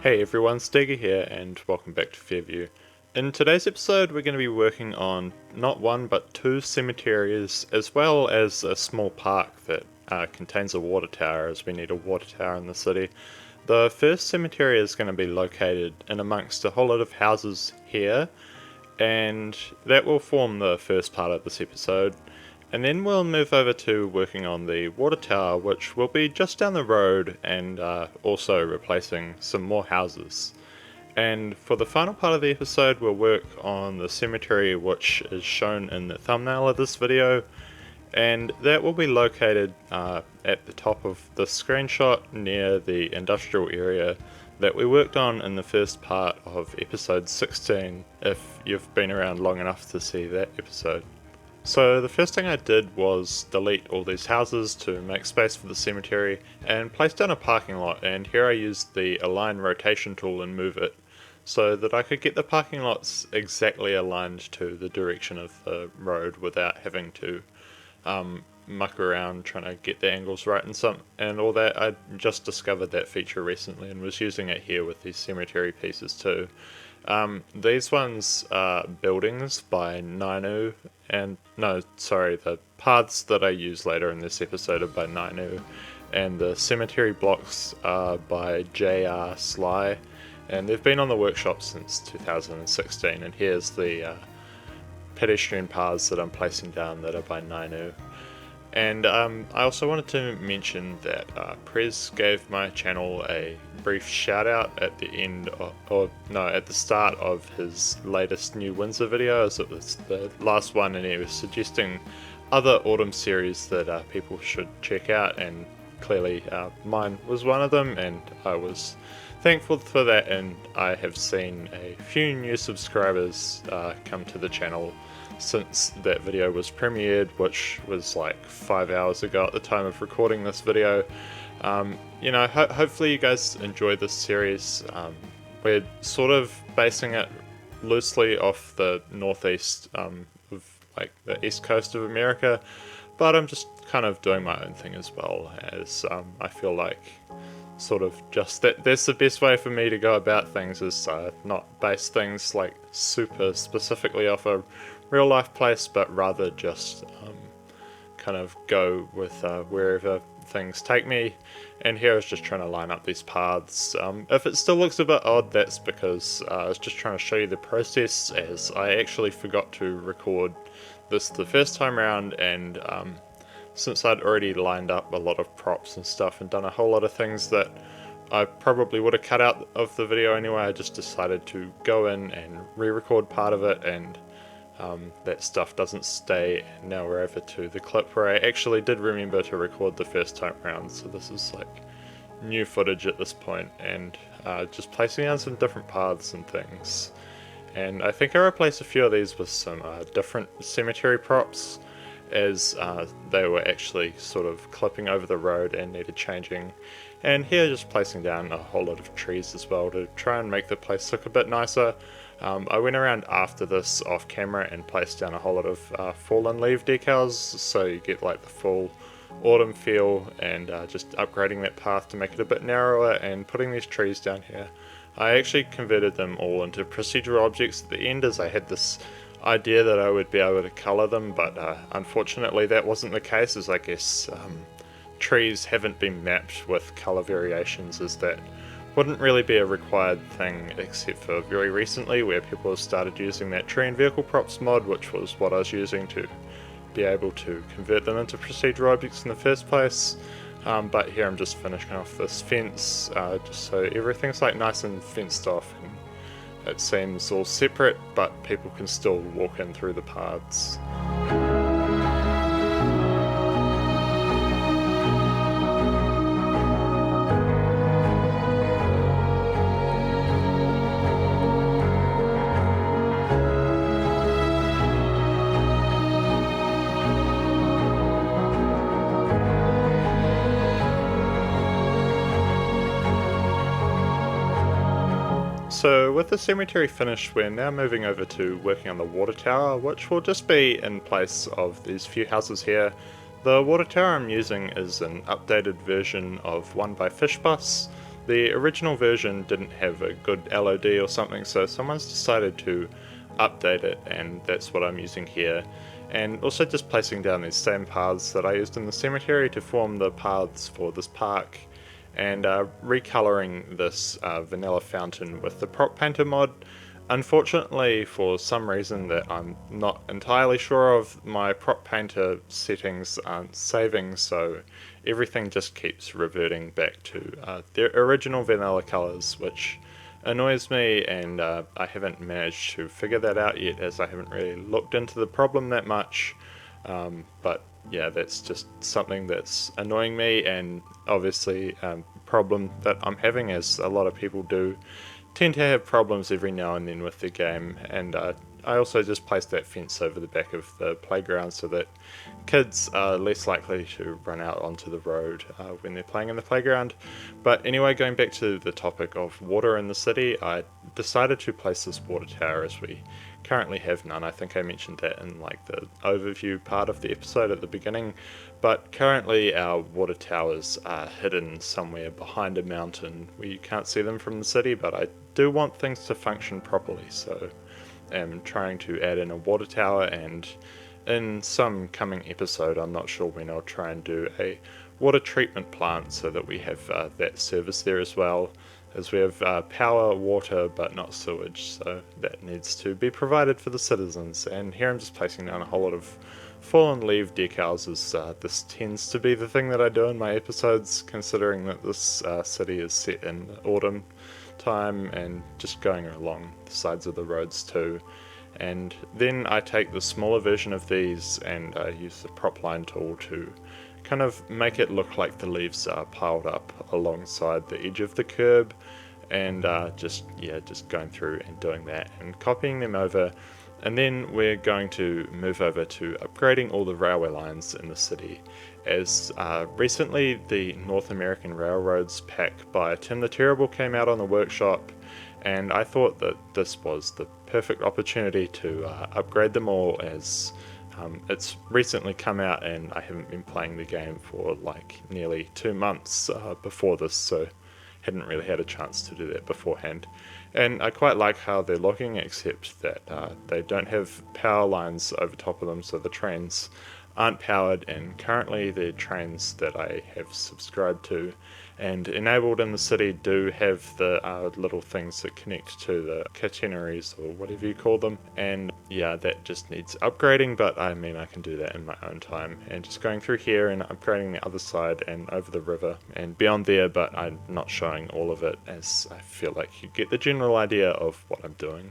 Hey everyone, Stegar here and welcome back to Fairview. In today's episode we're going to be working on not one but two cemeteries as well as a small park that contains a water tower, as we need a water tower in the city. The first cemetery is going to be located in amongst a whole lot of houses here, and that will form the first part of this episode. And then we'll move over to working on the water tower, which will be just down the road and also replacing some more houses. And for the final part of the episode, we'll work on the cemetery, which is shown in the thumbnail of this video. And that will be located at the top of the screenshot near the industrial area that we worked on in the first part of episode 16, if you've been around long enough to see that episode. So the first thing I did was delete all these houses to make space for the cemetery and place down a parking lot, and here I used the align rotation tool and move it so that I could get the parking lots exactly aligned to the direction of the road without having to muck around trying to get the angles right and all that. I just discovered that feature recently and was using it here with these cemetery pieces too. These ones are buildings by Nainu, and the paths that I use later in this episode are by Nainu, and the cemetery blocks are by J.R. Sly, and they've been on the workshop since 2016, and here's the pedestrian paths that I'm placing down that are by Nainu. And I also wanted to mention that Prez gave my channel a brief shout out at the end at the start of his latest New Windsor video, as it was the last one, and he was suggesting other autumn series that people should check out, and clearly mine was one of them, and I was thankful for that. And I have seen a few new subscribers come to the channel since that video was premiered, which was like 5 hours ago at the time of recording this video. Hopefully you guys enjoy this series. We're sort of basing it loosely off the northeast of like the east coast of America, but I'm just kind of doing my own thing as well, as I feel like sort of just that's the best way for me to go about things, is not base things like super specifically off a real life place, but rather just kind of go with wherever things take me. And here I was just trying to line up these paths. If it still looks a bit odd, that's because I was just trying to show you the process, as I actually forgot to record this the first time around, and since I'd already lined up a lot of props and stuff and done a whole lot of things that I probably would have cut out of the video anyway, I just decided to go in and re-record part of it, and that stuff doesn't stay. And now we're over to the clip where I actually did remember to record the first time around, so this is like new footage at this point, and just placing down some different paths and things. And I think I replaced a few of these with some different cemetery props, as they were actually sort of clipping over the road and needed changing. And here just placing down a whole lot of trees as well to try and make the place look a bit nicer. I went around after this off camera and placed down a whole lot of fallen leaf decals, so you get like the full autumn feel, and just upgrading that path to make it a bit narrower and putting these trees down here. I actually converted them all into procedural objects at the end, as I had this idea that I would be able to colour them, but unfortunately that wasn't the case, as I guess trees haven't been mapped with colour variations, as that wouldn't really be a required thing except for very recently, where people have started using that tree and vehicle props mod, which was what I was using to be able to convert them into procedural objects in the first place. But here I'm just finishing off this fence, just so everything's like nice and fenced off, and it seems all separate, but people can still walk in through the paths. So with the cemetery finished, we're now moving over to working on the water tower, which will just be in place of these few houses here. The water tower I'm using is an updated version of one by Fishbus, The original version didn't have a good LOD or something, so someone's decided to update it, and that's what I'm using here. And also just placing down these same paths that I used in the cemetery to form the paths for this park, and recoloring this vanilla fountain with the prop painter mod. Unfortunately, for some reason that I'm not entirely sure of, my prop painter settings aren't saving, so everything just keeps reverting back to their original vanilla colors, which annoys me, and I haven't managed to figure that out yet, as I haven't really looked into the problem that much. But yeah, that's just something that's annoying me, and obviously problem that I'm having, as a lot of people do tend to have problems every now and then with the game. And I also just placed that fence over the back of the playground so that kids are less likely to run out onto the road when they're playing in the playground. But anyway, going back to the topic of water in the city, I decided to place this water tower, as we currently have none. I think I mentioned that in like the overview part of the episode at the beginning, but currently our water towers are hidden somewhere behind a mountain where you can't see them from the city, but I do want things to function properly, so I'm trying to add in a water tower, and in some coming episode, I'm not sure when, I'll try and do a water treatment plant so that we have that service there as well, as we have power, water, but not sewage, so that needs to be provided for the citizens. And here I'm just placing down a whole lot of fallen leaf decals, as this tends to be the thing that I do in my episodes, considering that this city is set in autumn time, and just going along the sides of the roads too. And then I take the smaller version of these and use the prop line tool to kind of make it look like the leaves are piled up alongside the edge of the curb, and just going through and doing that and copying them over. And then we're going to move over to upgrading all the railway lines in the city, as recently the North American Railroads pack by Tim the Terrible came out on the workshop, and I thought that this was the perfect opportunity to upgrade them all, as it's recently come out and I haven't been playing the game for like nearly 2 months before this, so hadn't really had a chance to do that beforehand. And I quite like how they're looking, except that they don't have power lines over top of them, so the trains aren't powered, and currently the trains that I have subscribed to and enabled in the city do have the little things that connect to the catenaries, or whatever you call them, and yeah, that just needs upgrading, but I mean I can do that in my own time, and just going through here and upgrading the other side and over the river and beyond there, but I'm not showing all of it, as I feel like you get the general idea of what I'm doing.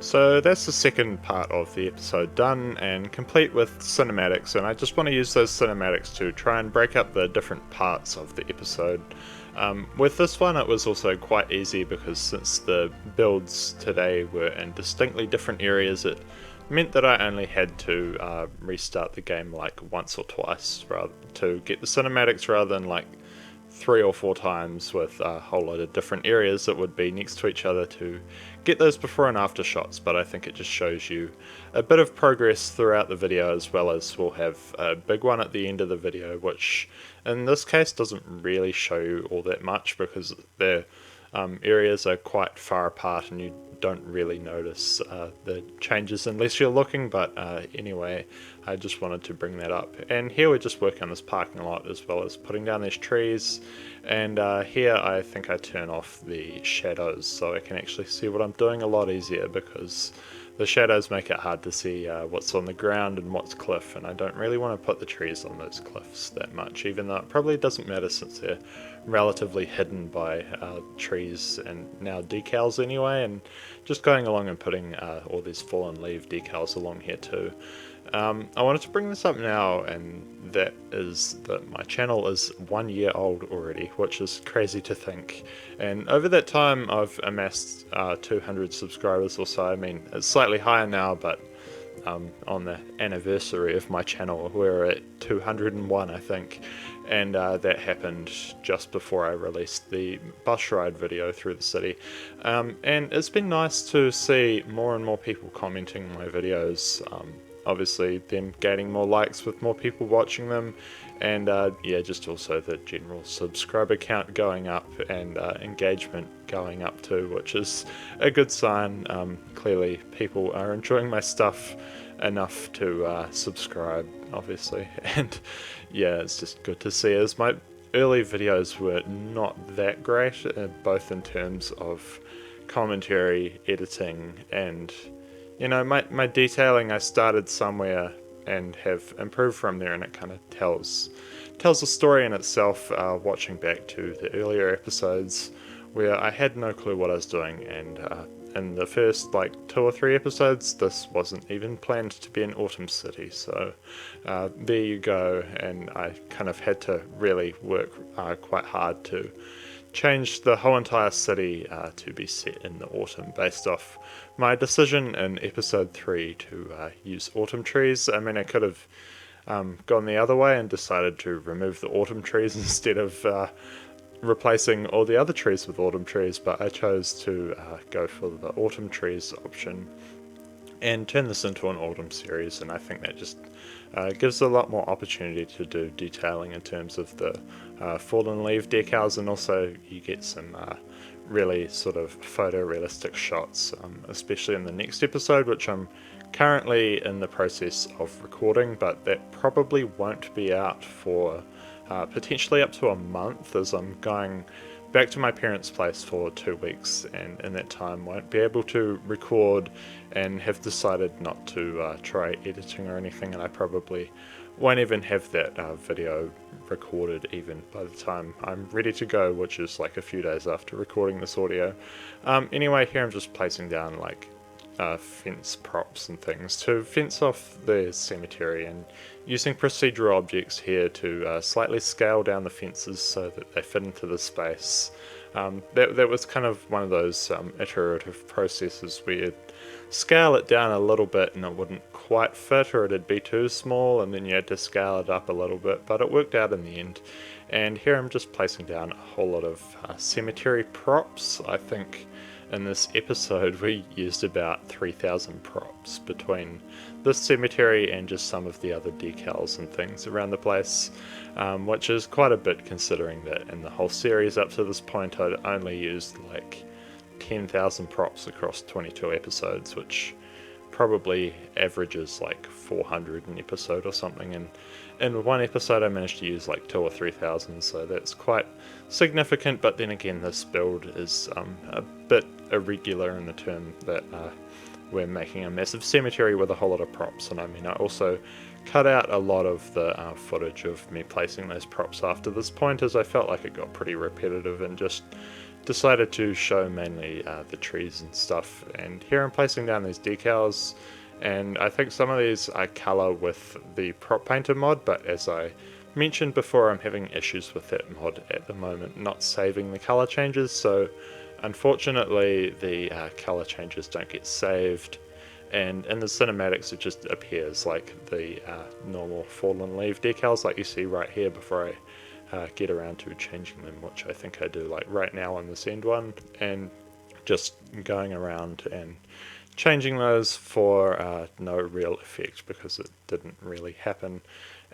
So that's the second part of the episode done and complete with cinematics, and I just want to use those cinematics to try and break up the different parts of the episode. With this one it was also quite easy, because since the builds today were in distinctly different areas, it meant that I only had to restart the game like once or twice to get the cinematics, rather than like 3 or 4 times with a whole lot of different areas that would be next to each other to get those before and after shots. But I think it just shows you a bit of progress throughout the video, as well as we'll have a big one at the end of the video, which in this case doesn't really show you all that much, because the areas are quite far apart and you don't really notice the changes unless you're looking. But anyway, I just wanted to bring that up. And here we're just working on this parking lot, as well as putting down these trees. And here I think I turn off the shadows so I can actually see what I'm doing a lot easier, because the shadows make it hard to see what's on the ground and what's cliff, and I don't really want to put the trees on those cliffs that much, even though it probably doesn't matter since they're relatively hidden by trees and now decals anyway. And just going along and putting all these fallen leaf decals along here too. I wanted to bring this up now, and that is that my channel is 1 year old already, which is crazy to think. And over that time I've amassed 200 subscribers or so. I mean, it's slightly higher now, but on the anniversary of my channel we're at 201, I think, and that happened just before I released the bus ride video through the city, and it's been nice to see more and more people commenting on my videos, obviously them gaining more likes with more people watching them, and yeah, just also the general subscriber count going up and engagement going up too, which is a good sign. Clearly people are enjoying my stuff enough to subscribe, obviously, and yeah, it's just good to see, as my early videos were not that great, both in terms of commentary, editing, and you know, my detailing. I started somewhere and have improved from there, and it kind of tells a story in itself, watching back to the earlier episodes where I had no clue what I was doing, and in the first like 2 or 3 episodes this wasn't even planned to be an autumn city, so there you go. And I kind of had to really work quite hard to change the whole entire city to be set in the autumn, based off my decision in episode 3 to use autumn trees. I mean, I could have gone the other way and decided to remove the autumn trees instead of replacing all the other trees with autumn trees, but I chose to go for the autumn trees option and turn this into an autumn series, and I think that just gives a lot more opportunity to do detailing in terms of the fallen leaf decals, and also you get some really sort of photorealistic shots, especially in the next episode, which I'm currently in the process of recording, but that probably won't be out for potentially up to a month, as I'm going back to my parents' place for 2 weeks, and in that time won't be able to record, and have decided not to try editing or anything, and I probably won't even have that video recorded even by the time I'm ready to go, which is like a few days after recording this audio. Anyway, here I'm just placing down like fence props and things to fence off the cemetery, and using procedural objects here to slightly scale down the fences so that they fit into the space. That was kind of one of those iterative processes where you'd scale it down a little bit and it wouldn't quite fit, or it'd be too small, and then you had to scale it up a little bit, but it worked out in the end. And here I'm just placing down a whole lot of cemetery props. I think in this episode we used about 3,000 props between this cemetery and just some of the other decals and things around the place, which is quite a bit considering that in the whole series up to this point I'd only used like 10,000 props across 22 episodes, which probably averages like 400 an episode or something, and in one episode I managed to use like 2,000 or 3,000, so that's quite significant. But then again, this build is a bit irregular in the term that we're making a massive cemetery with a whole lot of props, and I mean I also cut out a lot of the footage of me placing those props after this point, as I felt like it got pretty repetitive, and just decided to show mainly the trees and stuff. And here I'm placing down these decals, and I think some of these I colour with the prop painter mod, but as I mentioned before, I'm having issues with that mod at the moment, not saving the colour changes, so unfortunately the colour changes don't get saved, and in the cinematics it just appears like the normal fallen leaf decals like you see right here before I get around to changing them, which I think I do like right now on this end one, and just going around and changing those for no real effect because it didn't really happen.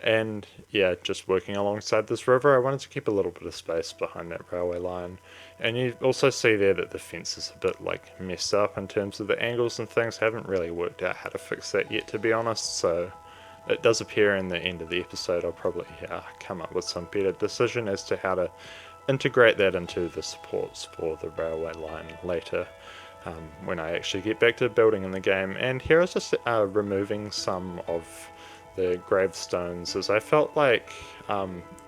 And yeah, just working alongside this river, I wanted to keep a little bit of space behind that railway line. And you also see there that the fence is a bit like messed up in terms of the angles and things. I haven't really worked out how to fix that yet, to be honest, so it does appear in the end of the episode. I'll probably come up with some better decision as to how to integrate that into the supports for the railway line later, when I actually get back to building in the game. And here I was just removing some of the gravestones, as I felt like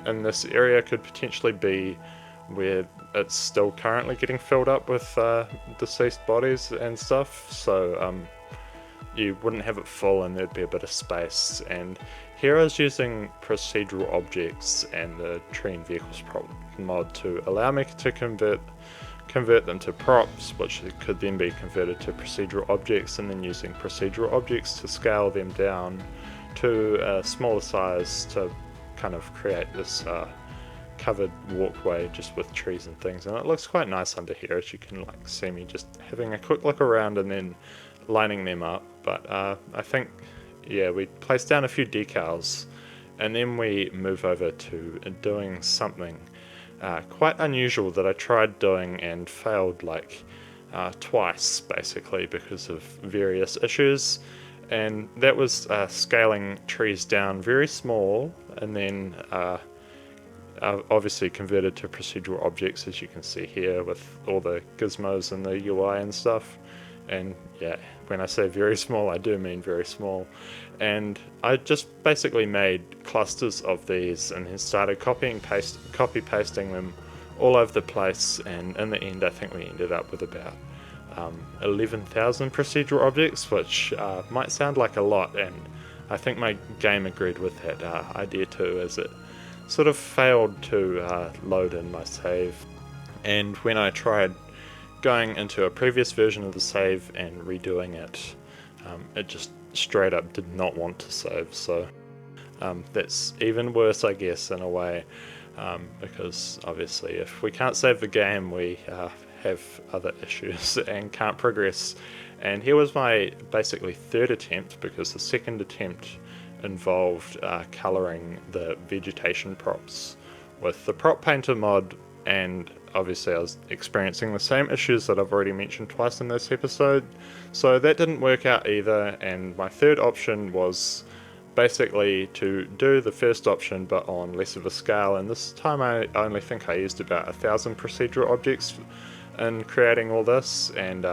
in this area could potentially be where it's still currently getting filled up with deceased bodies and stuff, so you wouldn't have it full and there'd be a bit of space. And Here I was using procedural objects and the tree and vehicles prop mod to allow me to convert them to props, which could then be converted to procedural objects, and then using procedural objects to scale them down to a smaller size to kind of create this covered walkway just with trees and things. And it looks quite nice under here, as you can like see me just having a quick look around and then lining them up. But I think, yeah, we place down a few decals and then we move over to doing something quite unusual that I tried doing and failed like twice, basically, because of various issues. And that was scaling trees down very small and then obviously converted to procedural objects, as you can see here with all the gizmos and the UI and stuff. And yeah, when I say very small, I do mean very small. And I just basically made clusters of these and then started copy pasting them all over the place. And in the end, I think we ended up with about 11,000 procedural objects, which might sound like a lot. And I think my game agreed with that idea too, as it sort of failed to load in my save. And when I tried going into a previous version of the save and redoing it, it just straight up did not want to save. So that's even worse, I guess, in a way, because obviously if we can't save the game, we have other issues and can't progress. And here was my basically third attempt, because the second attempt involved colouring the vegetation props with the prop painter mod, and obviously I was experiencing the same issues that I've already mentioned twice in this episode, so that didn't work out either. And my third option was basically to do the first option but on less of a scale, and this time I only think I used about 1,000 procedural objects in creating all this, and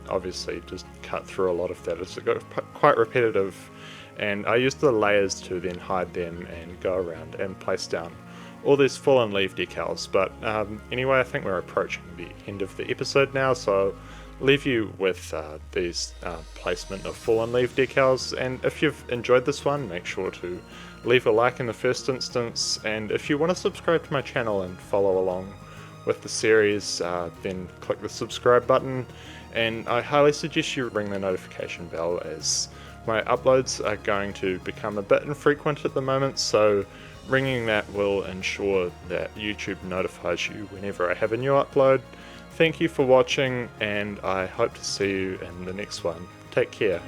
obviously just cut through a lot of that. It's quite repetitive, and I used the layers to then hide them and go around and place down all these fallen leaf decals. But anyway, I think we're approaching the end of the episode now, so I'll leave you with these placement of fallen leaf decals. And if you've enjoyed this one, make sure to leave a like in the first instance, and if you want to subscribe to my channel and follow along with the series, then click the subscribe button, and I highly suggest you ring the notification bell, as my uploads are going to become a bit infrequent at the moment, so ringing that will ensure that YouTube notifies you whenever I have a new upload. Thank you for watching, and I hope to see you in the next one. Take care.